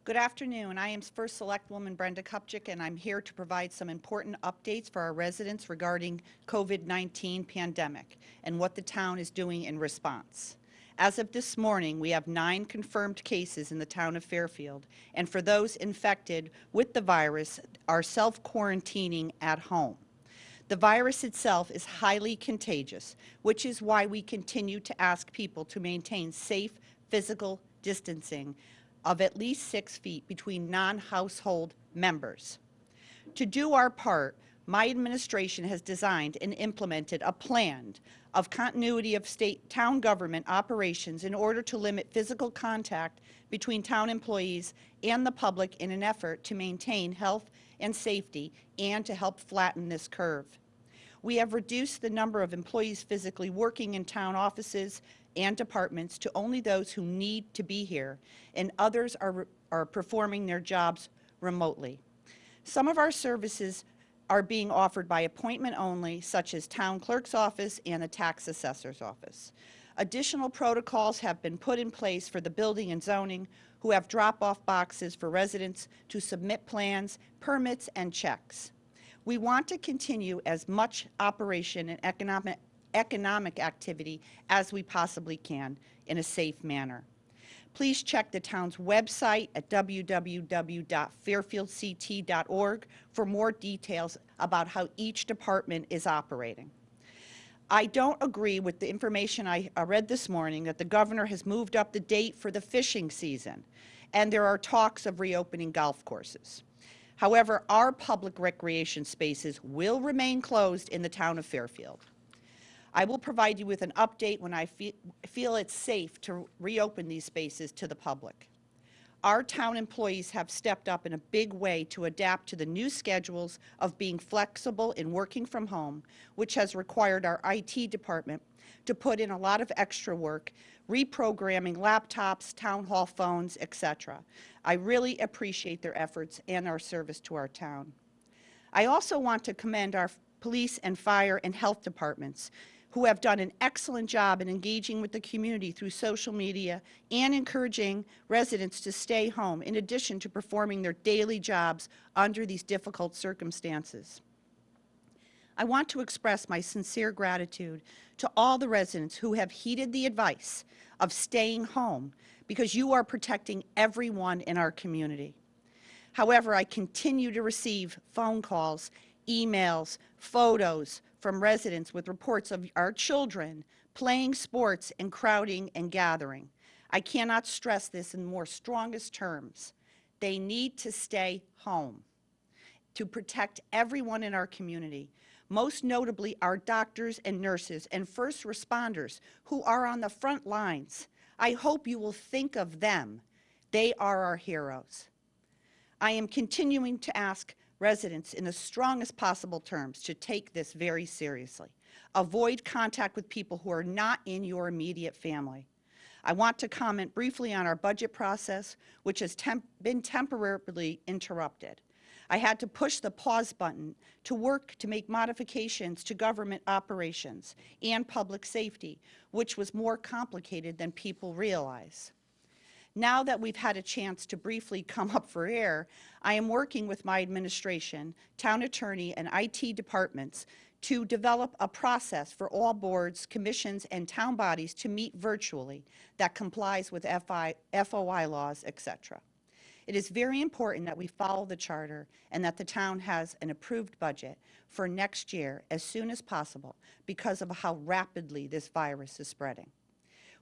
Good afternoon. I am First Selectwoman Brenda Kupchik, and I'm here to provide some important updates for our residents regarding COVID-19 pandemic and what the town is doing in response. As of this morning, we have 9 confirmed cases in the town of Fairfield, and for those infected with the virus are self-quarantining at home. The virus itself is highly contagious, which is why we continue to ask people to maintain safe physical distancing of at least 6 feet between non-household members. To do our part, my administration has designed and implemented a plan of continuity of town government operations in order to limit physical contact between town employees and the public in an effort to maintain health and safety and to help flatten this curve. We have reduced the number of employees physically working in town offices and departments to only those who need to be here, and others are performing their jobs remotely. Some of our services are being offered by appointment only, such as town clerk's office and the tax assessor's office. Additional protocols have been put in place for the building and zoning, who have drop-off boxes for residents to submit plans, permits, and checks. We want to continue as much operation and economic activity as we possibly can in a safe manner. Please check the town's website at www.fairfieldct.org for more details about how each department is operating. I don't agree with the information I read this morning that the governor has moved up the date for the fishing season, and there are talks of reopening golf courses. However, our public recreation spaces will remain closed in the town of Fairfield. I will provide you with an update when I feel it's safe to reopen these spaces to the public. Our town employees have stepped up in a big way to adapt to the new schedules of being flexible in working from home, which has required our IT department to put in a lot of extra work, reprogramming laptops, town hall phones, etc. I really appreciate their efforts and our service to our town. I also want to commend our police and fire and health departments, who have done an excellent job in engaging with the community through social media and encouraging residents to stay home, in addition to performing their daily jobs under these difficult circumstances. I want to express my sincere gratitude to all the residents who have heeded the advice of staying home, because you are protecting everyone in our community. However, I continue to receive phone calls, emails, photos from residents with reports of our children playing sports and crowding and gathering. I cannot stress this in more strongest terms. They need to stay home to protect everyone in our community, most notably our doctors and nurses and first responders who are on the front lines. I hope you will think of them. They are our heroes. I am continuing to ask residents in the strongest possible terms to take this very seriously. Avoid contact with people who are not in your immediate family. I want to comment briefly on our budget process, which has been temporarily interrupted. I had to push the pause button to work to make modifications to government operations and public safety, which was more complicated than people realize. Now that we've had a chance to briefly come up for air, I am working with my administration, town attorney, and IT departments to develop a process for all boards, commissions, and town bodies to meet virtually that complies with FOI laws, etc. It is very important that we follow the charter and that the town has an approved budget for next year as soon as possible because of how rapidly this virus is spreading.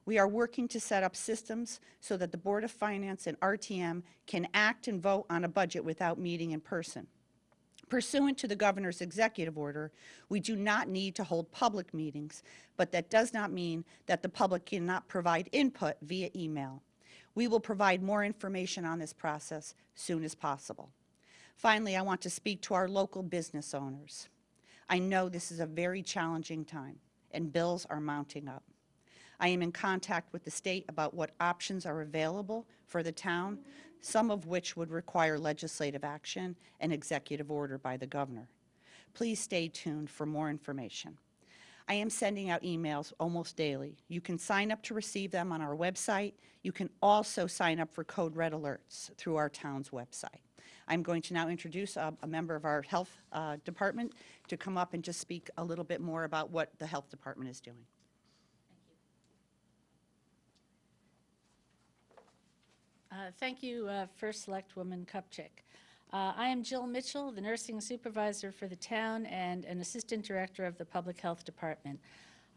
We are working to set up systems so that the Board of Finance and RTM can act and vote on a budget without meeting in person. Pursuant to the governor's executive order, we do not need to hold public meetings, but that does not mean that the public cannot provide input via email. We will provide more information on this process soon as possible. Finally, I want to speak to our local business owners. I know this is a very challenging time, and bills are mounting up. I am in contact with the state about what options are available for the town, some of which would require legislative action and executive order by the governor. Please stay tuned for more information. I am sending out emails almost daily. You can sign up to receive them on our website. You can also sign up for code red alerts through our town's website. I'm going to now introduce a member of our health department to come up and just speak a little bit more about what the health department is doing. Thank you, First Selectwoman Kupchak. I am Jill Mitchell, the nursing supervisor for the town and an assistant director of the Public Health Department.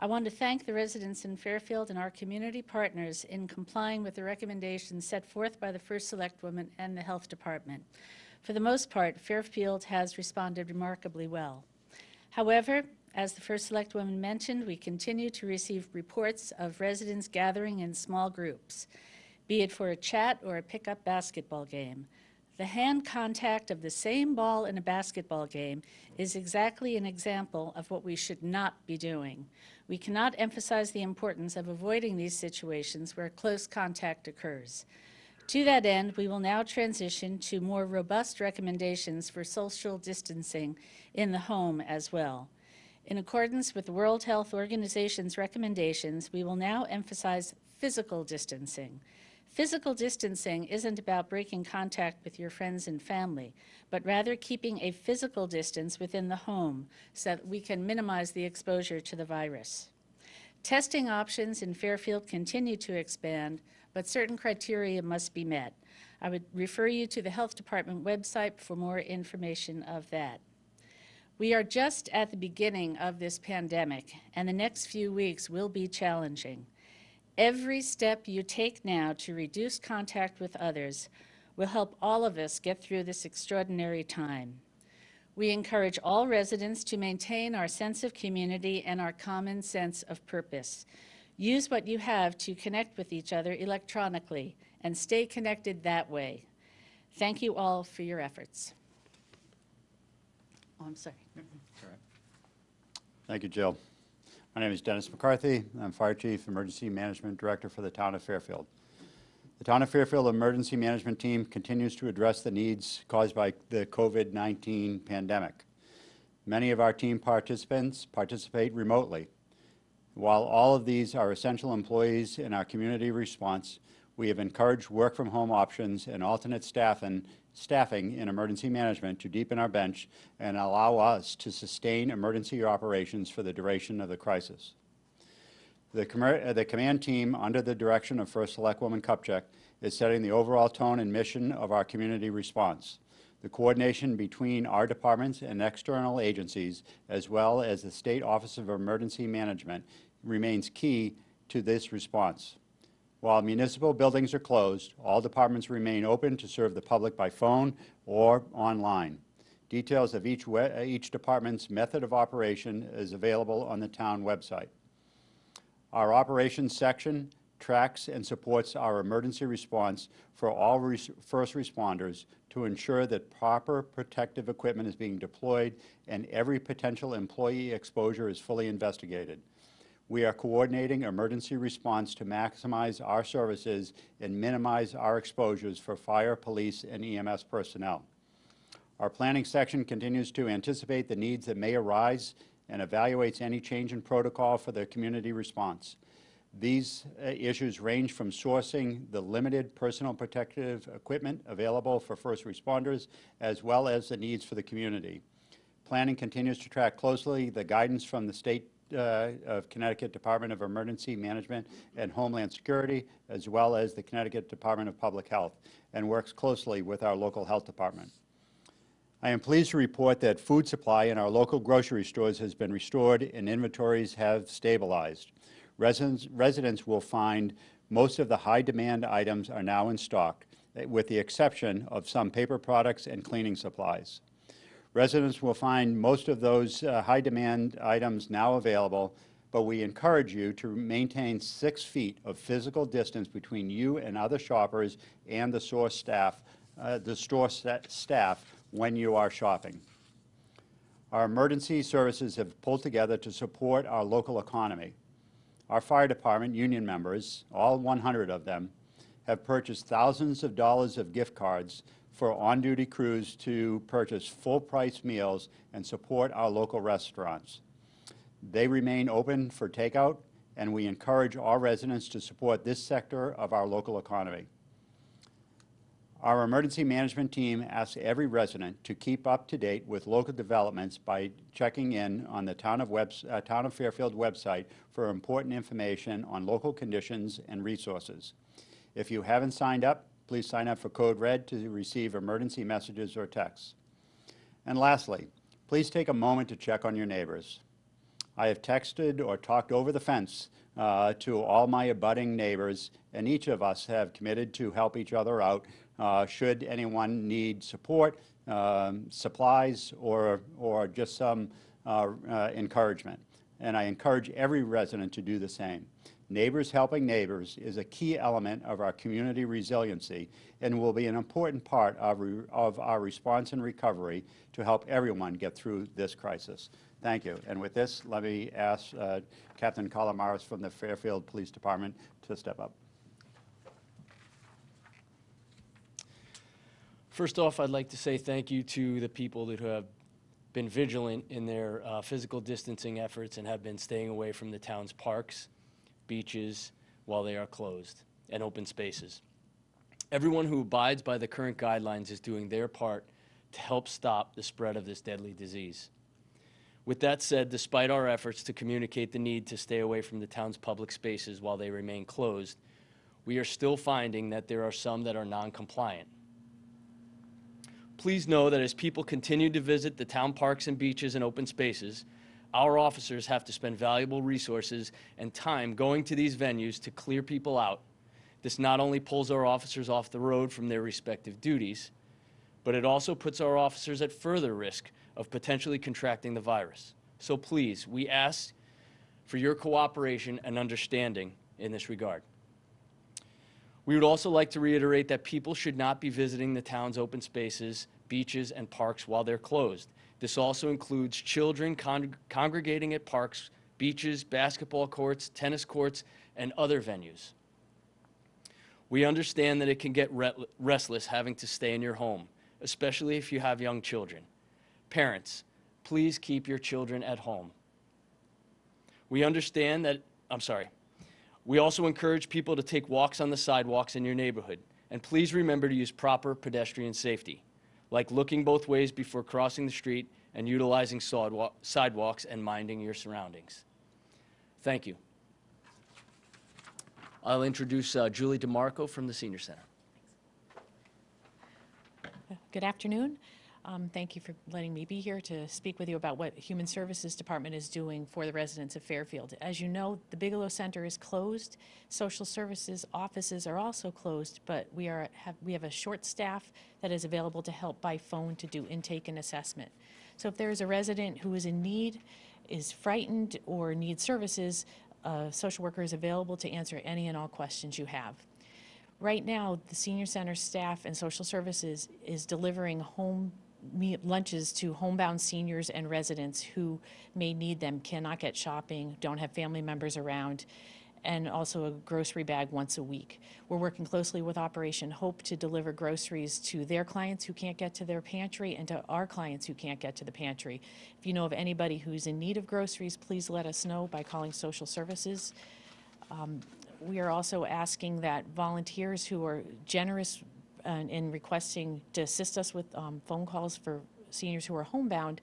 I want to thank the residents in Fairfield and our community partners in complying with the recommendations set forth by the First Selectwoman and the Health Department. For the most part, Fairfield has responded remarkably well. However, as the First Selectwoman mentioned, we continue to receive reports of residents gathering in small groups, be it for a chat or a pickup basketball game. The hand contact of the same ball in a basketball game is exactly an example of what we should not be doing. We cannot emphasize the importance of avoiding these situations where close contact occurs. To that end, we will now transition to more robust recommendations for social distancing in the home as well. In accordance with the World Health Organization's recommendations, we will now emphasize physical distancing. Physical distancing isn't about breaking contact with your friends and family, but rather keeping a physical distance within the home so that we can minimize the exposure to the virus. Testing options in Fairfield continue to expand, but certain criteria must be met. I would refer you to the Health Department website for more information of that. We are just at the beginning of this pandemic, and the next few weeks will be challenging. Every step you take now to reduce contact with others will help all of us get through this extraordinary time. We encourage all residents to maintain our sense of community and our common sense of purpose. Use what you have to connect with each other electronically and stay connected that way. Thank you all for your efforts. Oh, I'm sorry. Thank you, Jill. My name is Denis McCarthy. I'm Fire Chief, Emergency Management Director for the Town of Fairfield. The Town of Fairfield Emergency Management Team continues to address the needs caused by the COVID-19 pandemic. Many of our team participants participate remotely. While all of these are essential employees in our community response, we have encouraged work-from-home options and alternate staffing in emergency management to deepen our bench and allow us to sustain emergency operations for the duration of the crisis. The command team, under the direction of First Selectwoman Kupchak, is setting the overall tone and mission of our community response. The coordination between our departments and external agencies, as well as the State Office of Emergency Management, remains key to this response. While municipal buildings are closed, all departments remain open to serve the public by phone or online. Details of each department's method of operation is available on the town website. Our operations section tracks and supports our emergency response for all first responders to ensure that proper protective equipment is being deployed and every potential employee exposure is fully investigated. We are coordinating emergency response to maximize our services and minimize our exposures for fire, police, and EMS personnel. Our planning section continues to anticipate the needs that may arise and evaluates any change in protocol for the community response. These issues range from sourcing the limited personal protective equipment available for first responders, as well as the needs for the community. Planning continues to track closely the guidance from the State of Connecticut Department of Emergency Management and Homeland Security, as well as the Connecticut Department of Public Health, and works closely with our local health department. I am pleased to report that food supply in our local grocery stores has been restored and inventories have stabilized. Residents will find most of the high-demand items are now in stock, with the exception of some paper products and cleaning supplies. Residents will find most of those high-demand items now available, but we encourage you to maintain 6 feet of physical distance between you and other shoppers and the store staff when you are shopping. Our emergency services have pulled together to support our local economy. Our fire department union members, all 100 of them, have purchased thousands of dollars of gift cards for on-duty crews to purchase full-price meals and support our local restaurants. They remain open for takeout, and we encourage all residents to support this sector of our local economy. Our emergency management team asks every resident to keep up to date with local developments by checking in on the Town of Fairfield website for important information on local conditions and resources. If you haven't signed up, please sign up for Code Red to receive emergency messages or texts. And lastly, please take a moment to check on your neighbors. I have texted or talked over the fence to all my abutting neighbors, and each of us have committed to help each other out should anyone need support, supplies, or just some encouragement. And I encourage every resident to do the same. Neighbors helping neighbors is a key element of our community resiliency and will be an important part of our response and recovery to help everyone get through this crisis. Thank you. And with this, let me ask Captain Kalamaras from the Fairfield Police Department to step up. First off, I'd like to say thank you to the people that have been vigilant in their physical distancing efforts and have been staying away from the town's parks, beaches, while they are closed, and open spaces. Everyone who abides by the current guidelines is doing their part to help stop the spread of this deadly disease. With that said, despite our efforts to communicate the need to stay away from the town's public spaces while they remain closed, we are still finding that there are some that are non-compliant. Please know that as people continue to visit the town parks and beaches and open spaces, our officers have to spend valuable resources and time going to these venues to clear people out. This not only pulls our officers off the road from their respective duties, but it also puts our officers at further risk of potentially contracting the virus. So please, we ask for your cooperation and understanding in this regard. We would also like to reiterate that people should not be visiting the town's open spaces, beaches, and parks while they're closed. This also includes children congregating at parks, beaches, basketball courts, tennis courts, and other venues. We understand that it can get restless having to stay in your home, especially if you have young children. Parents, please keep your children at home. We understand that, we also encourage people to take walks on the sidewalks in your neighborhood. And please remember to use proper pedestrian safety, like looking both ways before crossing the street and utilizing sidewalks and minding your surroundings. Thank you. I'll introduce Julie DeMarco from the Senior Center. Good afternoon. Thank you for letting me be here to speak with you about what Human Services Department is doing for the residents of Fairfield. As you know, the Bigelow Center is closed. Social services offices are also closed, but we have a short staff that is available to help by phone to do intake and assessment. So if there is a resident who is in need, is frightened, or needs services, a social worker is available to answer any and all questions you have. Right now, the Senior Center staff and social services is delivering home lunches to homebound seniors and residents who may need them, cannot get shopping, don't have family members around, and also a grocery bag once a week. We're working closely with Operation Hope to deliver groceries to their clients who can't get to their pantry and to our clients who can't get to the pantry. If you know of anybody who's in need of groceries, please let us know by calling social services. We are also asking that volunteers who are generous in requesting to assist us with phone calls for seniors who are homebound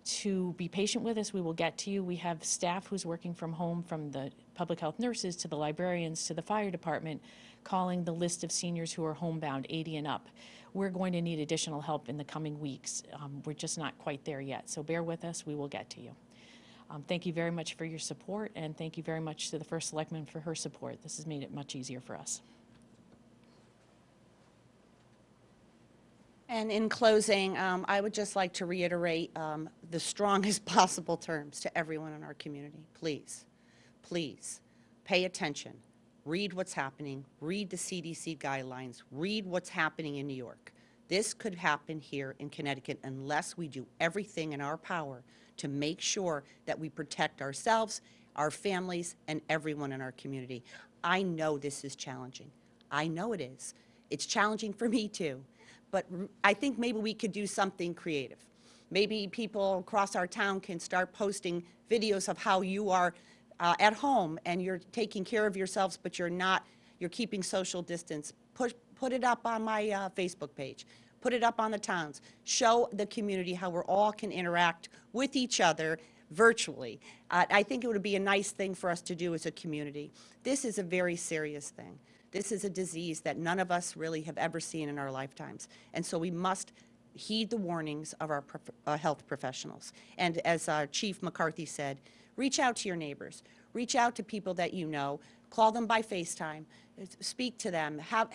to be patient with us. We will get to you. We have staff who's working from home, from the public health nurses to the librarians to the fire department, calling the list of seniors who are homebound, 80 and up. We're going to need additional help in the coming weeks. We're just not quite there yet, so bear with us. We will get to you. Thank you very much for your support, and thank you very much to the First Selectman for her support. This has made it much easier for us. And in closing, I would just like to reiterate the strongest possible terms to everyone in our community. Please, please, pay attention. Read what's happening. Read the CDC guidelines. Read what's happening in New York. This could happen here in Connecticut unless we do everything in our power to make sure that we protect ourselves, our families, and everyone in our community. I know this is challenging. I know it is. It's challenging for me too. But I think maybe we could do something creative. Maybe people across our town can start posting videos of how you are at home and you're taking care of yourselves, but you're keeping social distance. Put it up on my Facebook page. Put it up on the towns. Show the community how we all can interact with each other virtually. I think it would be a nice thing for us to do as a community. This is a very serious thing. This is a disease that none of us really have ever seen in our lifetimes. And so we must heed the warnings of our health professionals. And as Chief McCarthy said, reach out to your neighbors. Reach out to people that you know. Call them by FaceTime. Speak to them. Have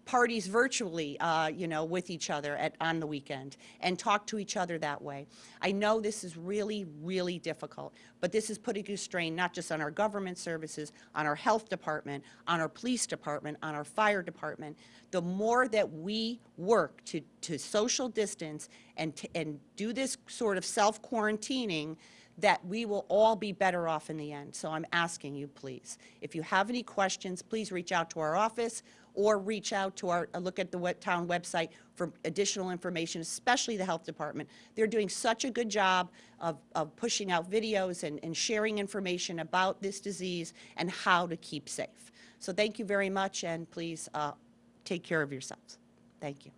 parties virtually, with each other on the weekend, and talk to each other that way. I know this is really, really difficult, but this is putting a strain not just on our government services, on our health department, on our police department, on our fire department. The more that we work to social distance and do this sort of self-quarantining, that we will all be better off in the end. So I'm asking you, please, if you have any questions, please reach out to our office or reach out to look at the town website for additional information, especially the health department. They're doing such a good job of pushing out videos and sharing information about this disease and how to keep safe. So thank you very much, and please take care of yourselves. Thank you.